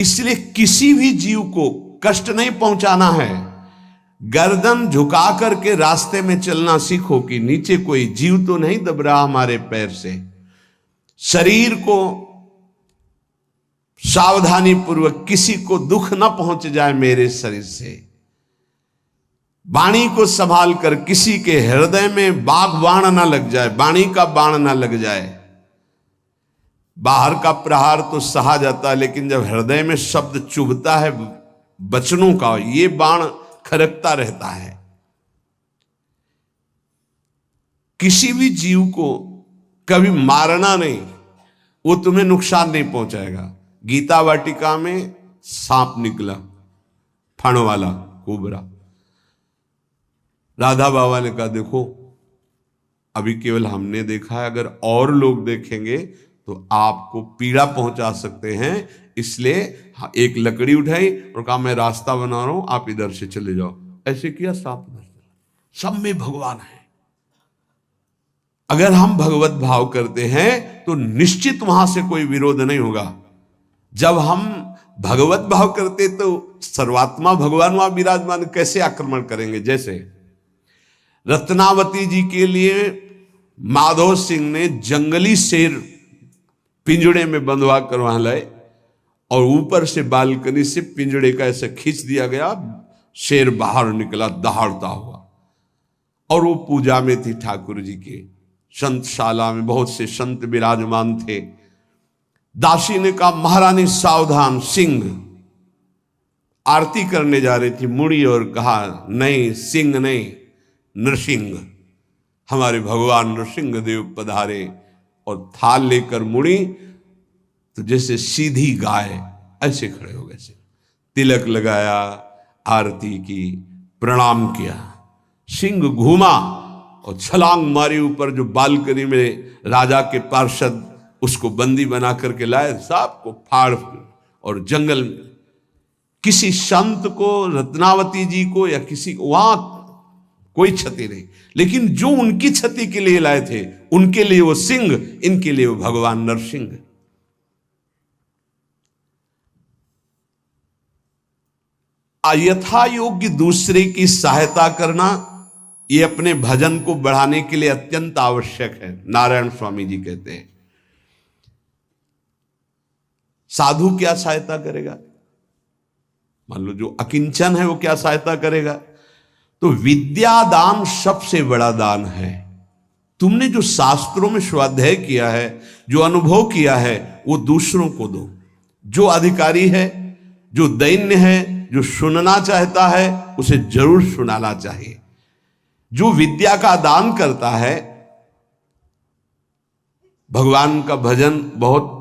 इसलिए किसी भी जीव को कष्ट नहीं पहुंचाना है। गर्दन झुका करके रास्ते में चलना सीखो कि नीचे कोई जीव तो नहीं दब रहा हमारे पैर से। शरीर को सावधानी पूर्वक, किसी को दुख न पहुंच जाए मेरे शरीर से। वाणी को संभाल कर, किसी के हृदय में बाघ बाण ना लग जाए, वाणी का बाण ना लग जाए। बाहर का प्रहार तो सहा जाता है, लेकिन जब हृदय में शब्द चुभता है वचनों का, ये बाण खरकता रहता है। किसी भी जीव को कभी मारना नहीं, वो तुम्हें नुकसान नहीं पहुंचाएगा। गीता वाटिका में सांप निकला, फण वाला कोबरा। राधा बाबा ने कहा देखो अभी केवल हमने देखा है, अगर और लोग देखेंगे तो आपको पीड़ा पहुंचा सकते हैं, इसलिए एक लकड़ी उठाई और कहा मैं रास्ता बना रहा हूं, आप इधर से चले जाओ। ऐसे किया, सांप उधर चला। सब में भगवान है। अगर हम भगवत भाव करते हैं तो निश्चित वहां से कोई विरोध नहीं होगा। जब हम भगवत भाव करते तो सर्वात्मा भगवान वहां विराजमान, कैसे आक्रमण करेंगे। जैसे रत्नावती जी के लिए माधव सिंह ने जंगली शेर पिंजड़े में बंधवा कर वहां लाए और ऊपर से बालकनी से पिंजड़े का ऐसे खींच दिया गया, शेर बाहर निकला दहाड़ता हुआ। और वो पूजा में थी ठाकुर जी के, संतशाला में बहुत से संत विराजमान थे। दासी ने कहा महारानी सावधान, सिंह। आरती करने जा रही थी मुड़ी और कहा नहीं, सिंह नहीं, नृसिंह। हमारे भगवान नृसिंह देव पधारे। और थाल लेकर मुड़ी तो जैसे सीधी गाय ऐसे खड़े हो गए। तिलक लगाया, आरती की, प्रणाम किया। सिंह घूमा और छलांग मारी ऊपर, जो बालकनी में राजा के पार्षद उसको बंदी बना करके लाए, सांप को फाड़ और जंगल में। किसी संत को, रत्नावती जी को या किसी को वहां कोई क्षति नहीं, लेकिन जो उनकी क्षति के लिए लाए थे उनके लिए वो सिंह, इनके लिए वो भगवान नरसिंह। यथा योग्य दूसरे की सहायता करना, ये अपने भजन को बढ़ाने के लिए अत्यंत आवश्यक है। नारायण स्वामी जी कहते हैं साधु क्या सहायता करेगा। मान लो जो अकिंचन है वो क्या सहायता करेगा। तो विद्या दान सबसे बड़ा दान है। तुमने जो शास्त्रों में स्वाध्याय किया है, जो अनुभव किया है, वो दूसरों को दो। जो अधिकारी है, जो दैन्य है, जो सुनना चाहता है, उसे जरूर सुनाना चाहिए। जो विद्या का दान करता है, भगवान का भजन बहुत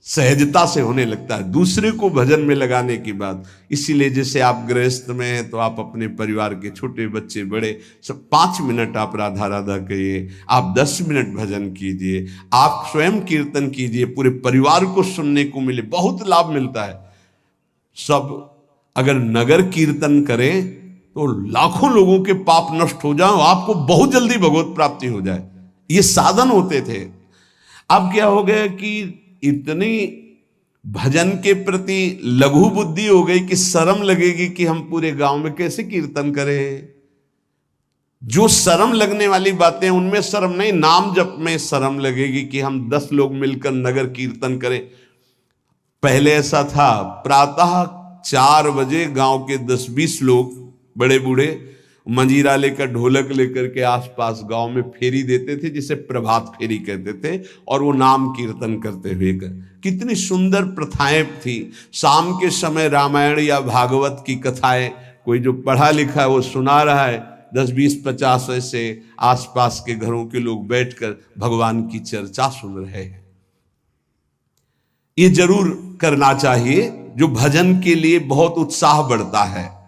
सहजता से होने लगता है। दूसरे को भजन में लगाने की बात, इसीलिए जैसे आप गृहस्थ में हैं तो आप अपने परिवार के छोटे बच्चे बड़े सब 5 मिनट आप राधा राधा कहिए, आप 10 मिनट भजन कीजिए, आप स्वयं कीर्तन कीजिए, पूरे परिवार को सुनने को मिले, बहुत लाभ मिलता है। सब अगर नगर कीर्तन करें तो लाखों लोगों के पाप नष्ट हो जाए, आपको बहुत जल्दी भगवत प्राप्ति हो जाए। ये साधन होते थे। अब क्या हो गया कि इतनी भजन के प्रति लघु बुद्धि हो गई कि शर्म लगेगी कि हम पूरे गांव में कैसे कीर्तन करें। जो शर्म लगने वाली बातें उनमें शर्म नहीं, नाम जप में शर्म लगेगी कि हम 10 लोग मिलकर नगर कीर्तन करें। पहले ऐसा था, प्रातः 4 बजे गांव के 10-20 लोग बड़े बूढ़े मंजीरा लेकर, ढोलक लेकर के आसपास गांव में फेरी देते थे, जिसे प्रभात फेरी कहते थे, और वो नाम कीर्तन करते हुए कितनी सुंदर प्रथाएं थी। शाम के समय रामायण या भागवत की कथाएं, कोई जो पढ़ा लिखा है वो सुना रहा है, 10, 20, 50 ऐसे आसपास के घरों के लोग बैठकर भगवान की चर्चा सुन रहे हैं। ये जरूर करना चाहिए, जो भजन के लिए बहुत उत्साह बढ़ता है।